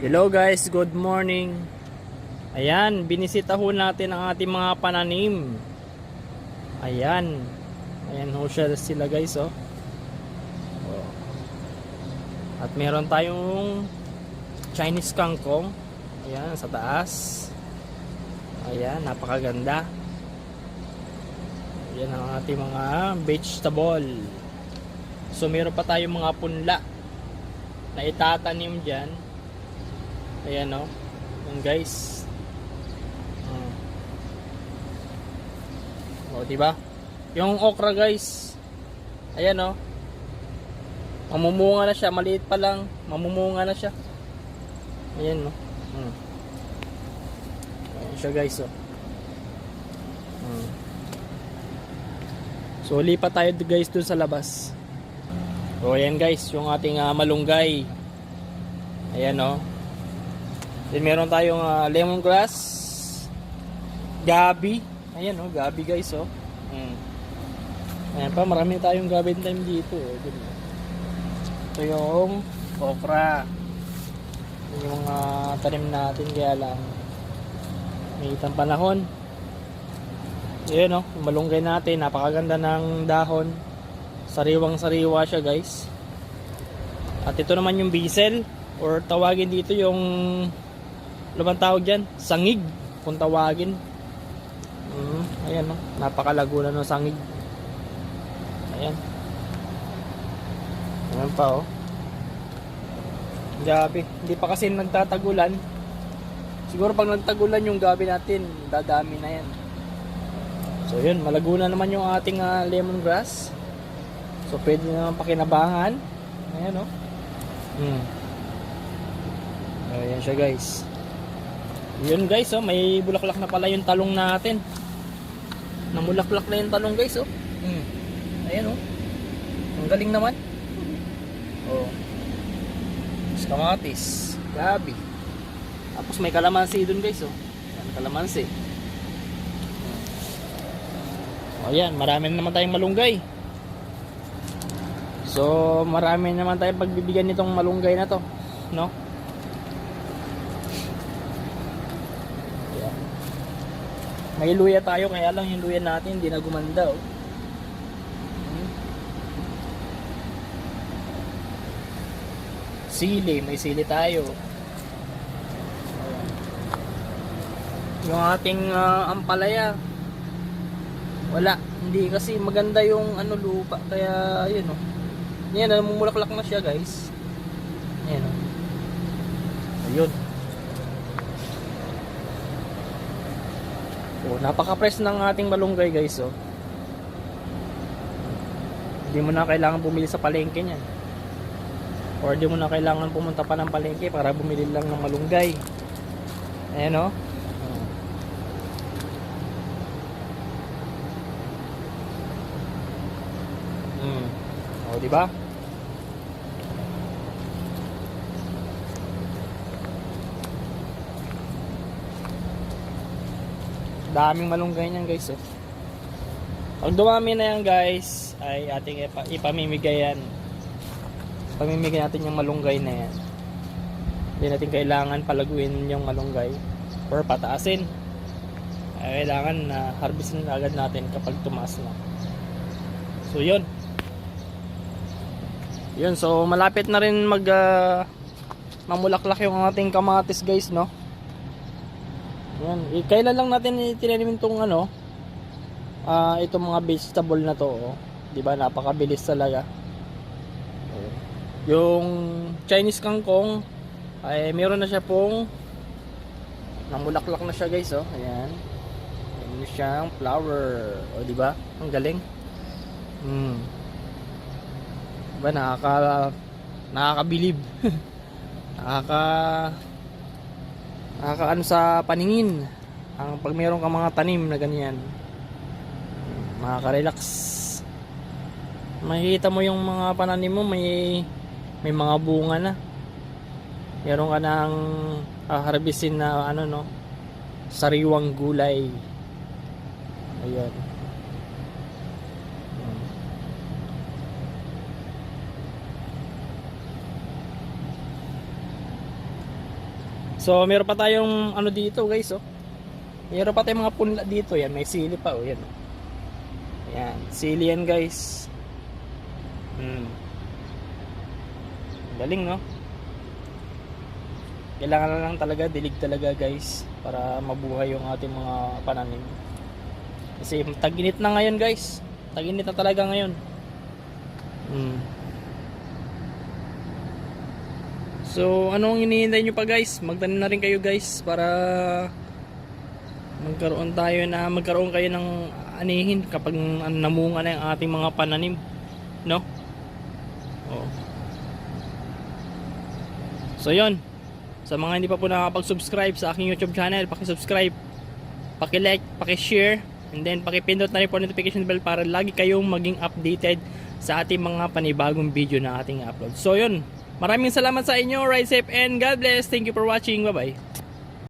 Hello guys, good morning. Ayan, binisita ho natin ang ating mga pananim. Ayan. Ayan ho sila guys, oh. At meron tayong Chinese kangkong. Ayan, sa taas. Ayan, napakaganda. Ayan ang ating mga vegetable. So meron pa tayong mga punla na itatanim dyan. Ayan o. Ayan guys. O diba? Yung okra guys. Ayan o. Mamumunga na siya. Maliit pa lang. Mamumunga na siya. Ayan o. Ayan siya guys o. So lipat tayo guys dun sa labas. So ayan guys. Yung ating malunggay. Ayan o. Then meron tayong lemongrass, gabi. Ayan oh, gabi guys oh. Ayan pa, marami tayong gabi time dito oh. Ito yung okra. Yung mga tanim natin, kaya lang may itang panahon. Ayan oh, yung malunggay natin, napakaganda ng dahon. Sariwang sariwa siya guys. At ito naman yung basil, or tawagin dito yung lumang tawag dyan, sangig kung tawagin. Ayan no, napakalago na ng sangig. Ayan. Ayan pa oh. Gabi, hindi pa kasi nagtatagulan. Siguro pag nagtagulan yung gabi natin, dadami na yan. So yun, malago na naman yung ating lemongrass. So pwede naman pakinabangan. Ayan oh. Ayan siya guys. Yun guys oh, may bulaklak na pala yung talong natin. Namulaklak na yung talong guys oh. Ayan oh. Ang galing naman. Oh. Kamatis, gabi. Tapos may kalamansi dun guys oh. Ayan, kalamansi. Oh, ayan, marami naman tayong malunggay. So, marami naman tayong pagbibigyan nitong malunggay na to, no? May luya tayo, kaya lang yung luya natin hindi na gumanda oh. Sili, may sili tayo. Yung ating ampalaya, wala, hindi kasi maganda yung lupa, kaya yun oh. Yan, namumulaklak na siya guys. Ayan oh. Ayun. Oh, napaka-fresh ng ating malunggay guys oh. Hindi mo na kailangan bumili sa palengke niyan. Or hindi mo na kailangan pumunta pa ng palengke para bumili lang ng malunggay. Ayan oh. Oh, di ba? Daming malunggay niyan guys oh. Pag dumami na yan guys, ay ating ipamimigay yan. Pamimigay natin yung malunggay na yan. Hindi natin kailangan palaguin yung malunggay or pataasin. Ay kailangan na harvestin agad natin kapag tumaas na. So yun. Yun, so malapit na rin mamulaklak yung ating kamatis guys no. Yan, kailan lang natin itinanim itong itong mga vegetable na to oh. 'Di ba, napakabilis talaga. Yung Chinese kangkong ay meron na siya pong namulaklak na siya guys oh. Ayan. Meron siyang flower. O 'di ba? Ang galing. Diba, nakakabilib. Nakakaano sa paningin ang pag meron kang mga tanim na ganyan, makaka-relax. Makikita mo yung mga pananim mo, may mga bunga na, meron ka ng harvestin na sariwang gulay. Ayan. So meron pa tayong ano dito guys oh. Meron pa tayong mga punla dito. Yan, may sili pa oh, yan. Yan, sili yan guys. Galing no? Kailangan na lang talaga, dilig talaga guys, para mabuhay yung ating mga pananim. Kasi tag-init na ngayon guys. Tag-init na talaga ngayon. So anong hinihintay nyo pa guys? Magtanim na rin kayo guys para magkaroon kayo ng anihin kapag namunga na yung ating mga pananim, no? Oh. So yun, sa mga hindi pa po nakakapag-subscribe sa aking YouTube channel, paki-subscribe, paki-like, paki-share, and then paki-pindot na rin po notification bell para lagi kayong maging updated sa ating mga panibagong video na ating upload. So yun, maraming salamat sa inyo, ride safe and God bless. Thank you for watching, bye bye.